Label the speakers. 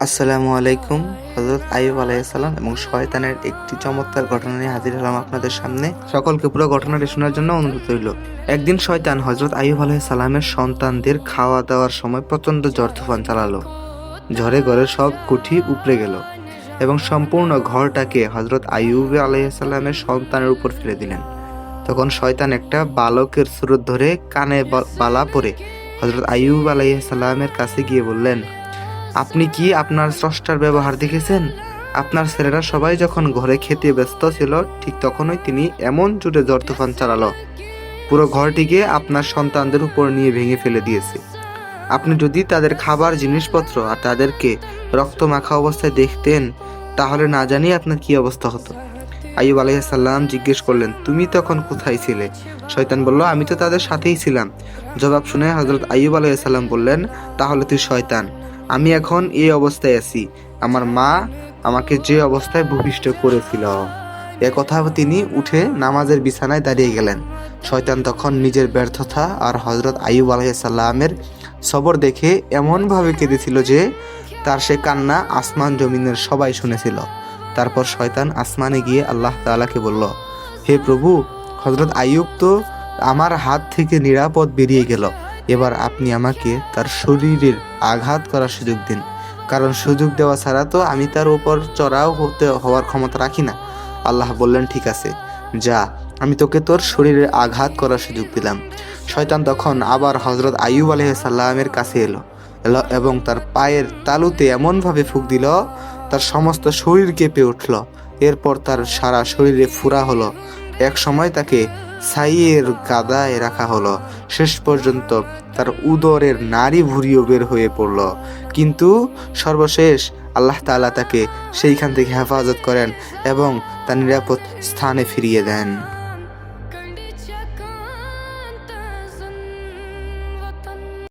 Speaker 1: আসসালামু আলাইকুম। হযরত আইয়ুব আলাইহিস সালাম এবং শয়তানের একটি চমৎকার ঘটনা নিয়ে হাজির হলাম আপনাদের সামনে। সকলকে পুরো ঘটনাটি শোনার জন্য অনুরোধ রইল। একদিন শয়তান হযরত আইয়ুব আলাইহিস সালামের সন্তানদের খাওয়া দাওয়ার সময় প্রচণ্ড ঝড় তুফান চালালো। ঝড়ে ঘরের সব কুঠি উপড়ে গেল এবং সম্পূর্ণ ঘরটাকে হযরত আইয়ুব আলাইহিস সালামের সন্তানের উপর ফেলে দিলেন। তখন শয়তান একটা বালকের সুরত ধরে কানে বালা পরে হযরত আইয়ুব আলাইহিস সালামের কাছে গিয়ে বললেন, আপনি কি আপনার স্রষ্টার ব্যবহার দেখেছেন? আপনার ছেলেরা সবাই যখন ঘরে খেতে ব্যস্ত ছিল, ঠিক তখনই তিনি এমন জোরে ঝড় তুফান চালালো, পুরো ঘরটিকে আপনার সন্তানদের উপর নিয়ে ভেঙে ফেলে দিয়েছে। আপনি যদি তাদের খাবার জিনিসপত্র আর তাদেরকে রক্ত মাখা অবস্থায় দেখতেন, তাহলে না জানি আপনার কি অবস্থা হতো। আইয়ুব আলাইহিস সালাম জিজ্ঞেস করলেন, তুমি তখন কোথায় ছিলে? শয়তান বলল, আমি তো তাদের সাথেই ছিলাম। জবাব শুনে হযরত আইয়ুব আলাইহিস সালাম বললেন, তাহলে তুই শয়তান। আমি এখন এই অবস্থায় আছি, আমার মা আমাকে যে অবস্থায় ভূমিষ্ঠ করেছিল। এ কথা তিনি উঠে নামাজের বিছানায় দাঁড়িয়ে গেলেন। শয়তান তখন নিজের ব্যর্থতা আর হযরত আইয়ুব আলাইহিস সালামের সবর দেখে এমনভাবে কেঁদেছিল যে তার সে কান্না আসমান জমিনের সবাই শুনেছিল। তারপর শয়তান আসমানে গিয়ে আল্লাহ তাআলাকে বলল, হে প্রভু, হযরত আইয়ুব তো আমার হাত থেকে নিরাপদ বেরিয়ে গেল। এবার আপনি আমাকে তার শরীরের আঘাত করার সুযোগ দিন, কারণ সুযোগ দেওয়া ছাড়া তো আমি তার উপর চড়াও হওয়ার ক্ষমতা রাখি না। আল্লাহ বললেন, ঠিক আছে, যা, আমি তোকে তোর শরীরে আঘাত করার সুযোগ দিলাম। শয়তান তখন আবার হযরত আইয়ুব আলাইহিস সালামের কাছে এলো এবং তার পায়ের তালুতে এমনভাবে ফুঁক দিল, তার সমস্ত শরীর কেঁপে উঠল। এরপর তার সারা শরীরে ফুরা হলো। এক সময় তাকে ছাইয়ের গাদায় রাখা হলো। শেষ পর্যন্ত তার উদরের নাড়ি ভুঁড়িও বের হয়ে পড়ল। কিন্তু সর্বশেষ আল্লাহ তাআলা তাকে সেইখান থেকে হেফাজত করেন এবং তার নিরাপদ স্থানে ফিরিয়ে দেন।